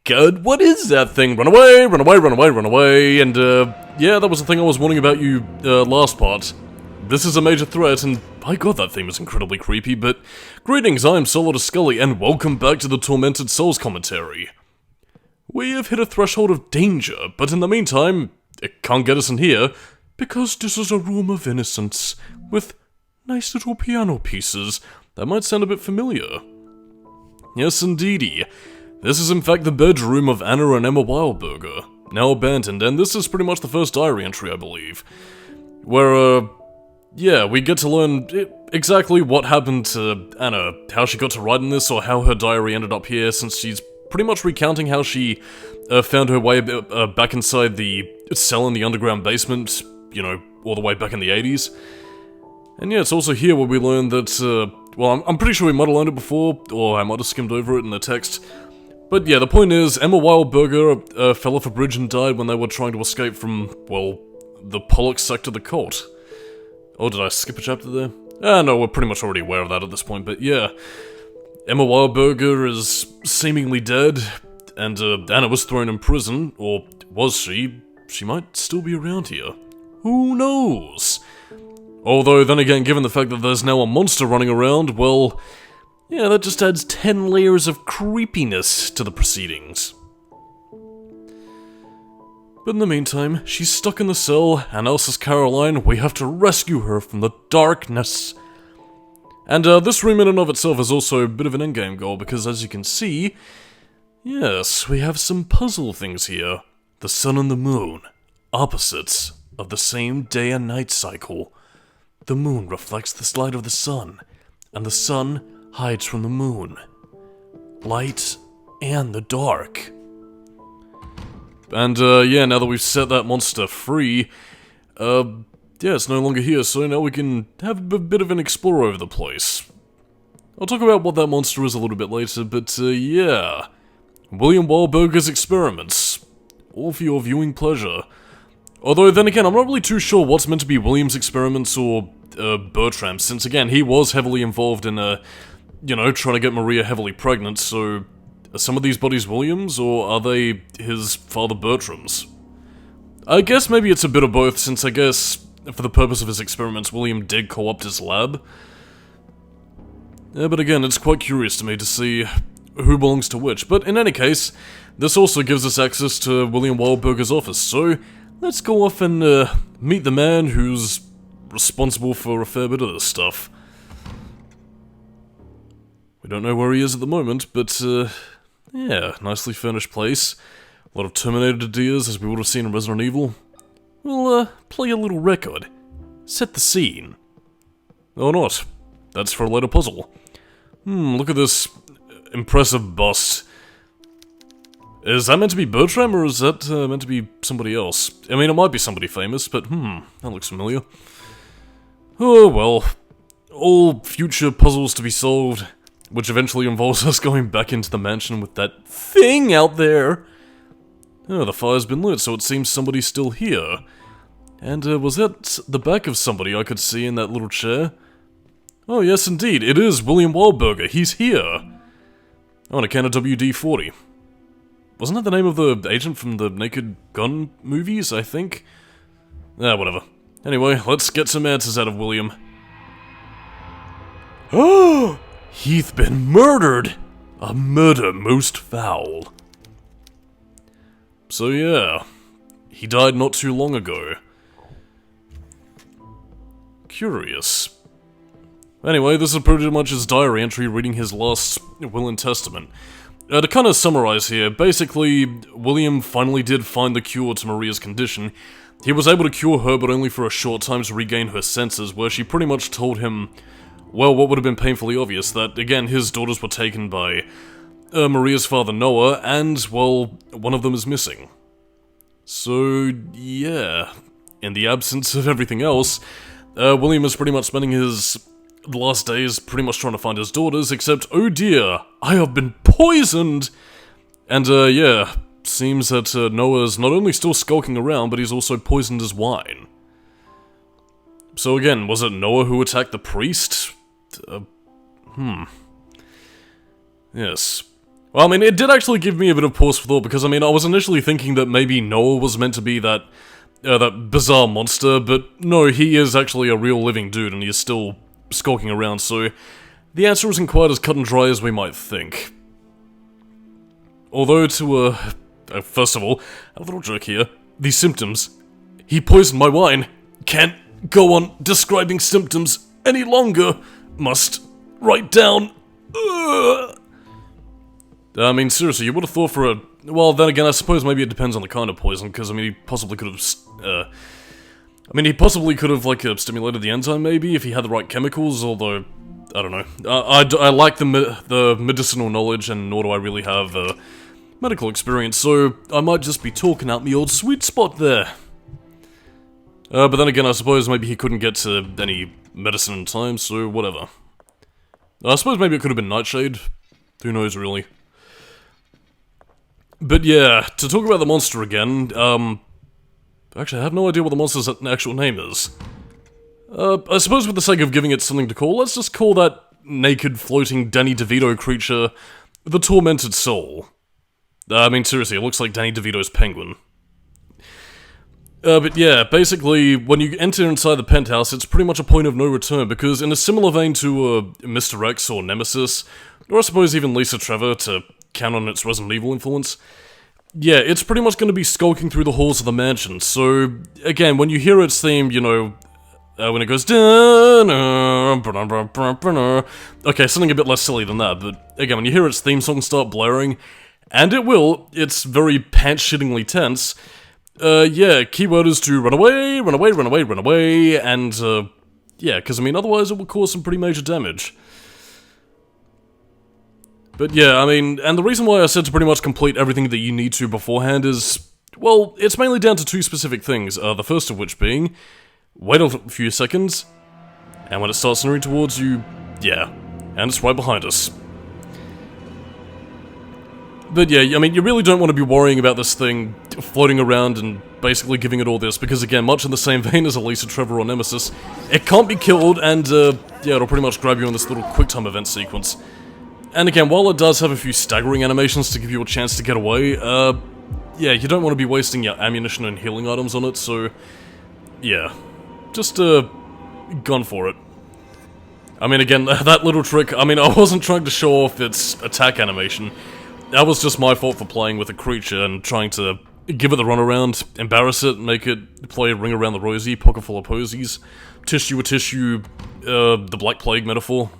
god, what is that thing? Run away, run away, run away, run away, and yeah, that was the thing I was warning about you, last part. This is a major threat, and by god, that theme is incredibly creepy, but greetings, I'm Solidus-Skully, and welcome back to the Tormented Souls commentary. We have hit a threshold of danger, but in the meantime, it can't get us in here, because this is a room of innocence, with nice little piano pieces that might sound a bit familiar. Yes, indeedy. This is in fact the bedroom of Anna and Emma Wildberger, now abandoned, and this is pretty much the first diary entry, I believe. Where, yeah, we get to learn exactly what happened to Anna, how she got to write in this, or how her diary ended up here, since she's pretty much recounting how she found her way back inside the cell in the underground basement, you know, all the way back in the 80s. And yeah, it's also here where we learn that, well, I'm pretty sure we might have learned it before, or I might have skimmed over it in the text. But yeah, the point is, Emma Wildberger fell off a bridge and died when they were trying to escape from, well, the Pollux sect of the cult. Oh, did I skip a chapter there? No, we're pretty much already aware of that at this point, but yeah. Emma Wildberger is seemingly dead, and Anna was thrown in prison, or was she? She might still be around here. Who knows? Although, then again, given the fact that there's now a monster running around, well, yeah, that just adds 10 layers of creepiness to the proceedings. But in the meantime, she's stuck in the cell, and else as Caroline, we have to rescue her from the darkness. And this room in and of itself is also a bit of an endgame goal, because as you can see, yes, we have some puzzle things here. The sun and the moon, opposites of the same day and night cycle. The moon reflects the light of the sun, and the sun hides from the moon. Light and the dark. And, yeah, now that we've set that monster free, yeah, it's no longer here, so now we can have a bit of an explore over the place. I'll talk about what that monster is a little bit later, but, yeah. William Wildberger's experiments. All for your viewing pleasure. Although, then again, I'm not really too sure what's meant to be William's experiments or, Bertram's, since, again, he was heavily involved in, you know, trying to get Maria heavily pregnant, so are some of these bodies William's, or are they his father Bertram's? I guess maybe it's a bit of both, since I guess, for the purpose of his experiments, William did co-opt his lab. Yeah, but again, it's quite curious to me to see who belongs to which, but in any case, this also gives us access to William Wildberger's office, so let's go off and meet the man who's responsible for a fair bit of this stuff. We don't know where he is at the moment, but yeah, nicely furnished place. A lot of Terminator ideas, as we would have seen in Resident Evil. We'll play a little record. Set the scene. Or not. That's for a later puzzle. Look at this impressive bust. Is that meant to be Bertram, or is that meant to be somebody else? I mean, it might be somebody famous, but that looks familiar. Oh well. All future puzzles to be solved, which eventually involves us going back into the mansion with that thing out there. Oh, the fire's been lit, so it seems somebody's still here. And was that the back of somebody I could see in that little chair? Oh yes, indeed, it is William Wildberger, he's here! Oh, and a can of WD-40. Wasn't that the name of the agent from the Naked Gun movies, I think? Whatever. Anyway, let's get some answers out of William. Oh! He'th been murdered! A murder most foul. So yeah, he died not too long ago. Curious. Anyway, this is pretty much his diary entry reading his last will and testament. To kind of summarize here, basically, William finally did find the cure to Maria's condition. He was able to cure her, but only for a short time to regain her senses, where she pretty much told him, well, what would have been painfully obvious, that, again, his daughters were taken by Maria's father Noah, and, well, one of them is missing. So, yeah, in the absence of everything else, William is pretty much spending his last days pretty much trying to find his daughters, except, oh dear, I have been poisoned! And, yeah, seems that Noah's not only still skulking around, but he's also poisoned his wine. So again, was it Noah who attacked the priest? Yes. Well, I mean, it did actually give me a bit of pause for thought, because, I mean, I was initially thinking that maybe Noah was meant to be that bizarre monster, but no, he is actually a real living dude, and he is still skulking around, so the answer isn't quite as cut and dry as we might think. Although first of all, a little joke here, the symptoms. He poisoned my wine. Can't go on describing symptoms any longer. Must write down. I mean, seriously, you would have thought for a... Well, then again, I suppose maybe it depends on the kind of poison, because, I mean, he possibly could have... like, stimulated the enzyme, maybe, if he had the right chemicals, although... I don't know. I lack the medicinal knowledge, and nor do I really have, medical experience, so I might just be talking out my old sweet spot there. But then again, I suppose maybe he couldn't get to any medicine in time, so whatever. I suppose maybe it could have been Nightshade. Who knows, really. But yeah, to talk about the monster again, actually I have no idea what the monster's actual name is. I suppose for the sake of giving it something to call, let's just call that naked, floating Danny DeVito creature the Tormented Soul. I mean, seriously, it looks like Danny DeVito's penguin. But yeah, basically, when you enter inside the penthouse, it's pretty much a point of no return, because in a similar vein to Mr. X or Nemesis, or I suppose even Lisa Trevor, to count on its Resident Evil influence, yeah, it's pretty much going to be skulking through the halls of the mansion, so, again, when you hear its theme, you know, when it goes, okay, something a bit less silly than that, but, again, when you hear its theme song start blaring, and it will, it's very pants-shittingly tense, yeah, keyword is to run away, run away, run away, run away, and, yeah, because, I mean, otherwise it will cause some pretty major damage. But yeah, I mean, and the reason why I said to pretty much complete everything that you need to beforehand is, well, it's mainly down to two specific things, the first of which being, wait a few seconds, and when it starts sneering towards you, yeah, and it's right behind us. But yeah, I mean, you really don't want to be worrying about this thing floating around and basically giving it all this, because again, much in the same vein as Elisa Trevor or Nemesis, it can't be killed, and yeah, it'll pretty much grab you in this little quick-time event sequence. And again, while it does have a few staggering animations to give you a chance to get away, yeah, you don't want to be wasting your ammunition and healing items on it, so yeah, just gone for it. I mean, again, that little trick, I mean, I wasn't trying to show off its attack animation. That was just my fault for playing with a creature and trying to give it the runaround, embarrass it, make it play Ring Around the Rosie, pocket full of posies, tissue a tissue, the Black Plague metaphor.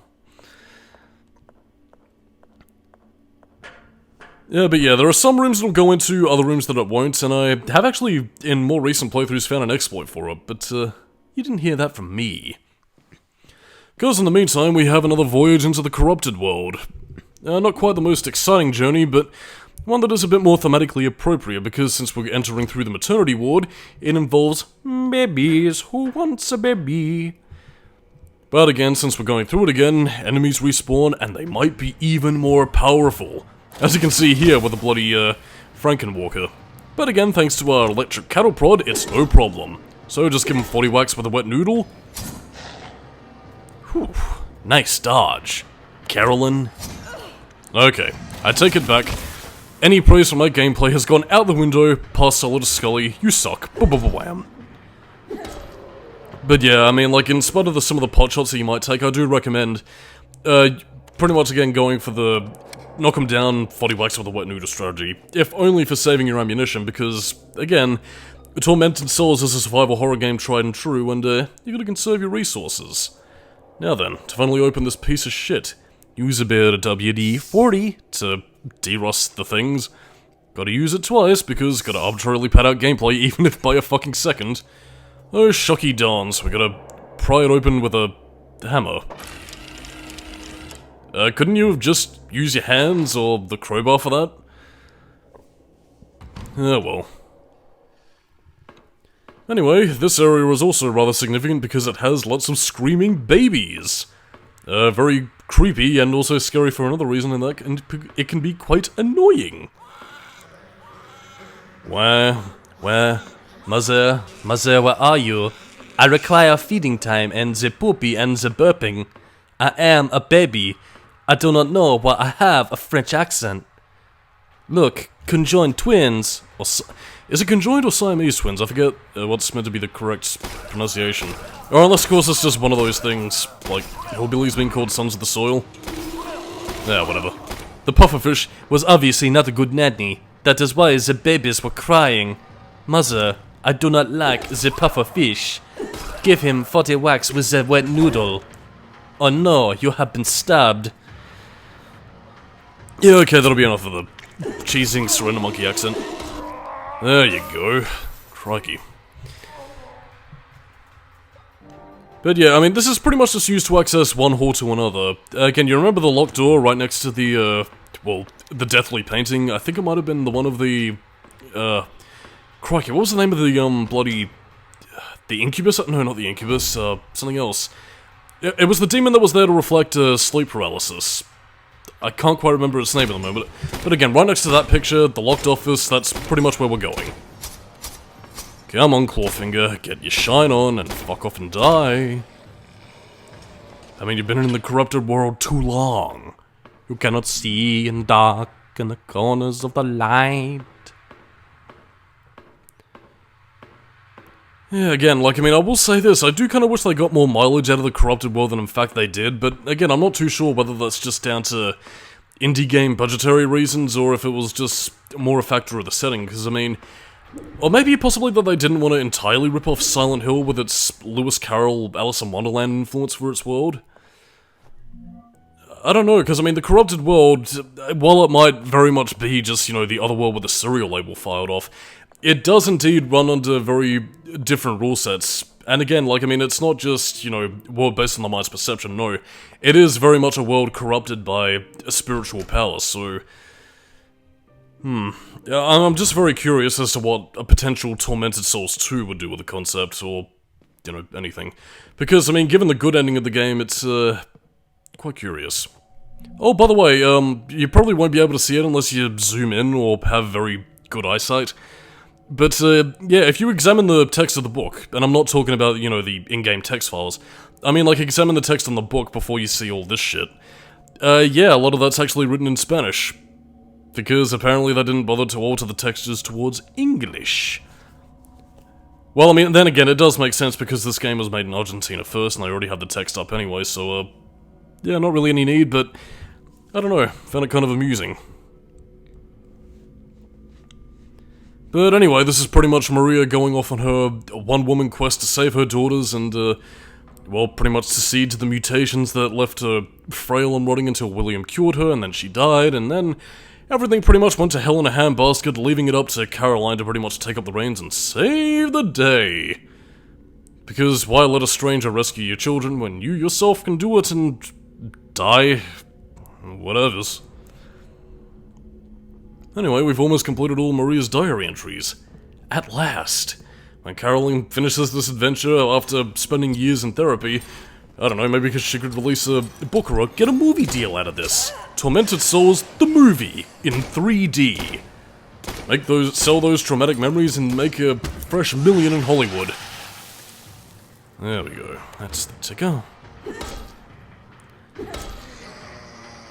Yeah, but yeah, there are some rooms it'll go into, other rooms that it won't, and I have actually, in more recent playthroughs, found an exploit for it, but you didn't hear that from me. Because in the meantime, we have another voyage into the corrupted world. Not quite the most exciting journey, but one that is a bit more thematically appropriate, because since we're entering through the maternity ward, it involves babies. Who wants a baby? But again, since we're going through it again, enemies respawn, and they might be even more powerful. As you can see here with the bloody, Frankenwalker. But again, thanks to our electric cattle prod, it's no problem. So just give him 40 whacks with a wet noodle. Whew. Nice dodge. Carolyn. Okay, I take it back. Any praise for my gameplay has gone out the window, past Solidus-Skully. You suck. Wham. But yeah, I mean, like, in spite of some of the potshots that you might take, I do recommend, pretty much again going for the knock 'em down, 40 whacks with a wet noodle strategy, if only for saving your ammunition, because, again, Tormented Souls is a survival horror game tried and true, and you gotta conserve your resources. Now then, to finally open this piece of shit, use a bit of WD-40 to de-rust the things. Gotta use it twice, because gotta arbitrarily pad out gameplay, even if by a fucking second. Oh, shocky dawns, we gotta pry it open with a hammer. Couldn't you have just used your hands, or the crowbar for that? Oh well. Anyway, this area is also rather significant because it has lots of screaming babies. Very creepy, and also scary for another reason, in that it can be quite annoying. Mother, where are you? I require feeding time and the poopy and the burping. I am a baby. I do not know why I have a French accent. Look, conjoined twins. Or is it conjoined or Siamese twins? I forget what's meant to be the correct pronunciation. Or unless, of course, it's just one of those things, like hillbillies being called sons of the soil. Yeah, whatever. The pufferfish was obviously not a good nanny. That is why the babies were crying. Mother, I do not like the pufferfish. Give him 40 whacks with the wet noodle. Oh no, you have been stabbed. Yeah, okay, that'll be enough of the cheesing surrender monkey accent. There you go. Crikey. But yeah, I mean, this is pretty much just used to access one hall to another. Again, you remember the locked door right next to the, well, the deathly painting? I think it might have been the one of the, crikey, what was the name of the, bloody, the incubus? No, not the incubus, something else. It was the demon that was there to reflect, sleep paralysis. I can't quite remember its name at the moment, but again, right next to that picture, the locked office, that's pretty much where we're going. Come on, Clawfinger, get your shine on and fuck off and die. I mean, you've been in the corrupted world too long. You cannot see in dark in the corners of the light. Yeah, again, like, I mean, I will say this, I do kind of wish they got more mileage out of the corrupted world than in fact they did, but again, I'm not too sure whether that's just down to indie game budgetary reasons, or if it was just more a factor of the setting, because, I mean, or maybe possibly that they didn't want to entirely rip off Silent Hill with its Lewis Carroll, Alice in Wonderland influence for its world. I don't know, because, I mean, the corrupted world, while it might very much be just, you know, the other world with the serial label filed off, it does indeed run under very different rule sets. And again, like, I mean, it's not just, you know, world based on the mind's perception, no. It is very much a world corrupted by a spiritual power, so... I'm just very curious as to what a potential Tormented Souls 2 would do with the concept, or, you know, anything. Because, I mean, given the good ending of the game, it's, quite curious. Oh, by the way, you probably won't be able to see it unless you zoom in or have very good eyesight. But, yeah, if you examine the text of the book, and I'm not talking about, you know, the in-game text files, I mean, like, examine the text on the book before you see all this shit. Yeah, a lot of that's actually written in Spanish. Because apparently they didn't bother to alter the textures towards English. Well, I mean, then again, it does make sense because this game was made in Argentina first, and they already had the text up anyway, so, yeah, not really any need, but, I don't know, found it kind of amusing. But anyway, this is pretty much Maria going off on her one-woman quest to save her daughters and, well, pretty much succeed to the mutations that left her frail and rotting until William cured her, and then she died, and then everything pretty much went to hell in a handbasket, leaving it up to Caroline to pretty much take up the reins and save the day. Because why let a stranger rescue your children when you yourself can do it and die? Whatevers. Anyway, we've almost completed all Maria's diary entries. At last. When Caroline finishes this adventure after spending years in therapy, I don't know, maybe because she could release a book or get a movie deal out of this. Tormented Souls, the movie, in 3D. Sell those traumatic memories and make a fresh million in Hollywood. There we go, that's the ticker.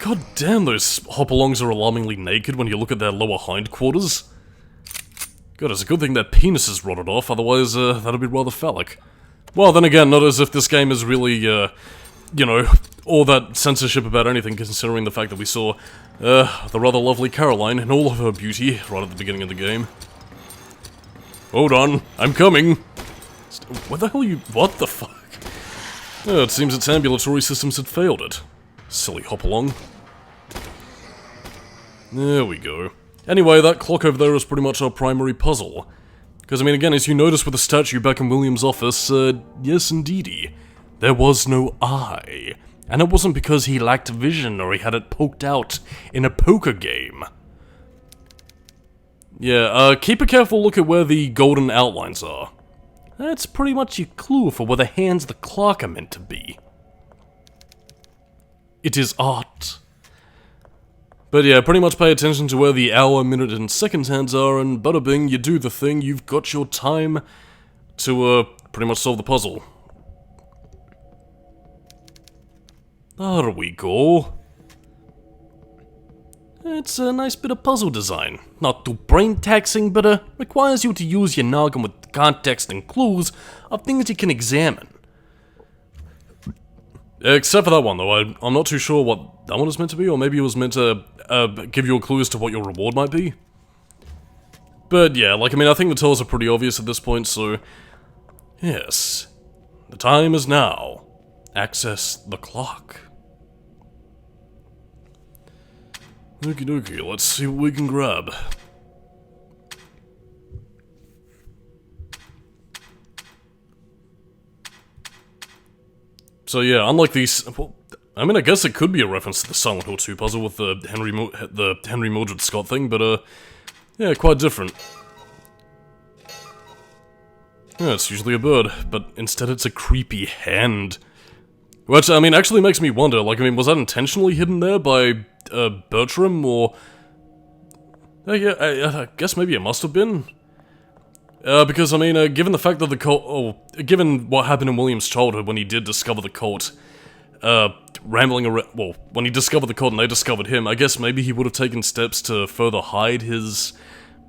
God damn, those hopalongs are alarmingly naked when you look at their lower hindquarters. God, it's a good thing their penis is rotted off, otherwise, that'd be rather phallic. Well, then again, not as if this game is really, you know, all that censorship about anything, considering the fact that we saw, the rather lovely Caroline in all of her beauty right at the beginning of the game. Hold on, I'm coming! Where the hell are you- what the fuck? Oh, it seems its ambulatory systems had failed it. Silly hop-along. There we go. Anyway, that clock over there is pretty much our primary puzzle. Because, I mean, again, as you notice with the statue back in William's office, yes indeedy, there was no eye. And it wasn't because he lacked vision or he had it poked out in a poker game. Yeah, keep a careful look at where the golden outlines are. That's pretty much your clue for where the hands of the clock are meant to be. It is art. But yeah, pretty much pay attention to where the hour, minute, and second hands are, and bada bing, you do the thing, you've got your time to, pretty much solve the puzzle. There we go. It's a nice bit of puzzle design. Not too brain-taxing, but requires you to use your noggin with context and clues of things you can examine. Except for that one, though. I'm not too sure what that one is meant to be, or maybe it was meant to give you a clue as to what your reward might be. But yeah, like, I mean, I think the tells are pretty obvious at this point, so... Yes. The time is now. Access the clock. Okie dokie, let's see what we can grab. So yeah, unlike these... Well, I mean, I guess it could be a reference to the Silent Hill 2 puzzle with the Henry Mildred Scott thing, but yeah, quite different. Yeah, it's usually a bird, but instead it's a creepy hand. Which, I mean, actually makes me wonder, like, I mean, was that intentionally hidden there by, Bertram, or... yeah, I guess maybe it must have been. Because, I mean, given the fact that the cult... Oh, given what happened in William's childhood when he did discover the cult, rambling around... Well, when he discovered the cult and they discovered him, I guess maybe he would have taken steps to further hide his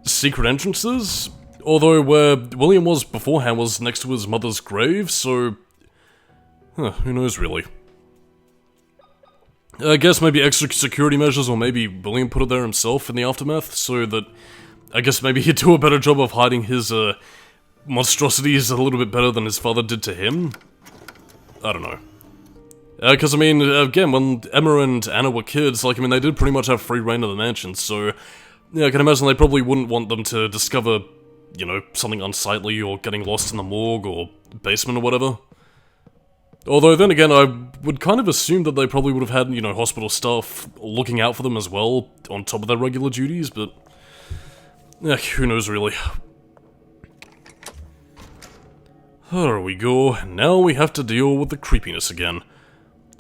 secret entrances? Although where William was beforehand was next to his mother's grave, so... who knows, really. I guess maybe extra security measures, or maybe William put it there himself in the aftermath, so that... I guess maybe he'd do a better job of hiding his, monstrosities a little bit better than his father did to him? I don't know. Because, I mean, again, when Emma and Anna were kids, like, I mean, they did pretty much have free reign of the mansion, so... Yeah, I can imagine they probably wouldn't want them to discover, you know, something unsightly, or getting lost in the morgue, or basement, or whatever. Although, then again, I would kind of assume that they probably would have had, you know, hospital staff looking out for them as well, on top of their regular duties, but... who knows, really. There we go. Now we have to deal with the creepiness again.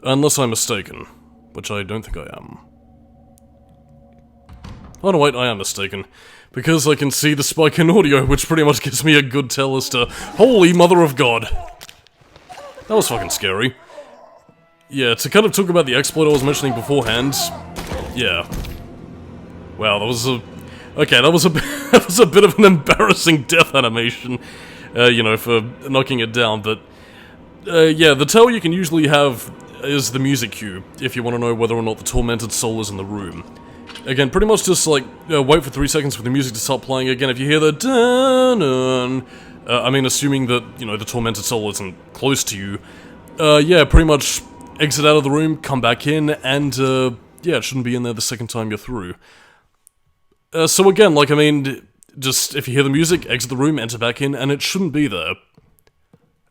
Unless I'm mistaken. Which I don't think I am. Oh no, wait, I am mistaken. Because I can see the spike in audio, which pretty much gives me a good tell as to... Holy Mother of God! That was fucking scary. Yeah, to kind of talk about the exploit I was mentioning beforehand... Yeah. Wow, that was a... Okay, that was a that was a bit of an embarrassing death animation, you know, for knocking it down, but, yeah, the tell you can usually have is the music cue, if you want to know whether or not the Tormented Soul is in the room. Again, pretty much just, like, wait for 3 seconds for the music to start playing again. If you hear the dun-dun, I mean, assuming that, you know, the Tormented Soul isn't close to you, yeah, pretty much exit out of the room, come back in, and, yeah, it shouldn't be in there the second time you're through. So again, like, I mean, just, if you hear the music, exit the room, enter back in, and it shouldn't be there.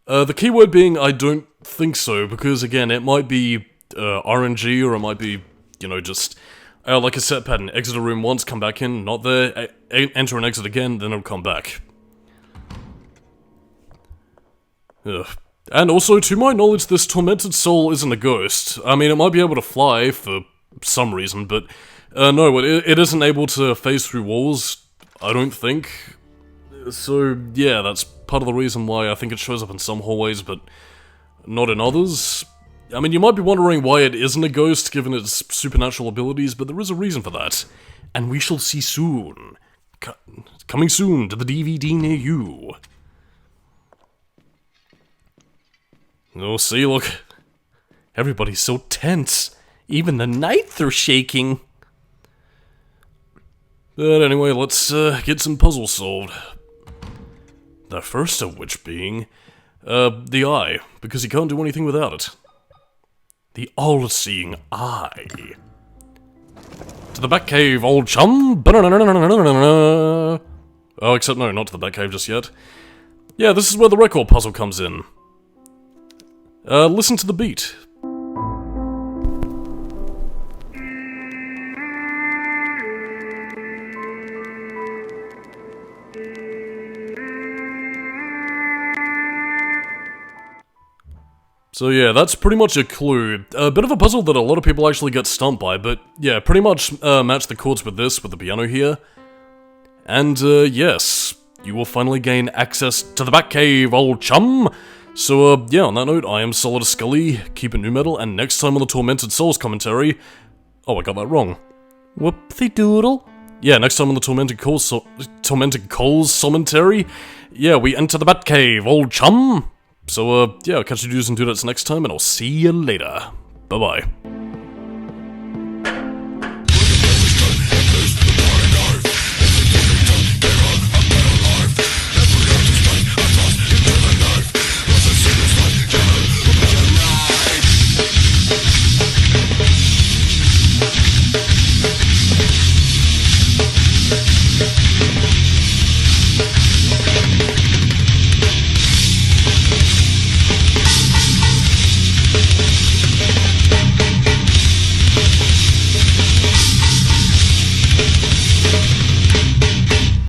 The keyword being, I don't think so, because again, it might be, RNG, or it might be, you know, just, like a set pattern. Exit a room once, come back in, not there, enter and exit again, then it'll come back. Ugh. And also, to my knowledge, this Tormented Soul isn't a ghost. I mean, it might be able to fly, for some reason, but... no, it isn't able to phase through walls, I don't think. So, yeah, that's part of the reason why I think it shows up in some hallways, but not in others. I mean, you might be wondering why it isn't a ghost, given its supernatural abilities, but there is a reason for that. And we shall see soon. Coming soon to the DVD near you. Oh, see, look. Everybody's so tense. Even the knights are shaking. But anyway, let's get some puzzles solved. The first of which being, the eye, because you can't do anything without it. The all-seeing eye. To the Batcave, old chum! Oh, except no, not to the Batcave just yet. Yeah, this is where the record puzzle comes in. Listen to the beat. So yeah, that's pretty much a clue. A bit of a puzzle that a lot of people actually get stumped by, but yeah, pretty much match the chords with this, with the piano here. And yes, you will finally gain access to the Batcave, old chum! So yeah, on that note, I am Solidus-Skully, keep it new metal, and next time on the Tormented Souls commentary... Oh, I got that wrong. Whoop-de-doodle. Yeah, next time on the Tormented Souls Commentary, yeah, we enter the Batcave, old chum! So, yeah, I'll catch you dudes and dudettes next time, and I'll see you later. Bye-bye.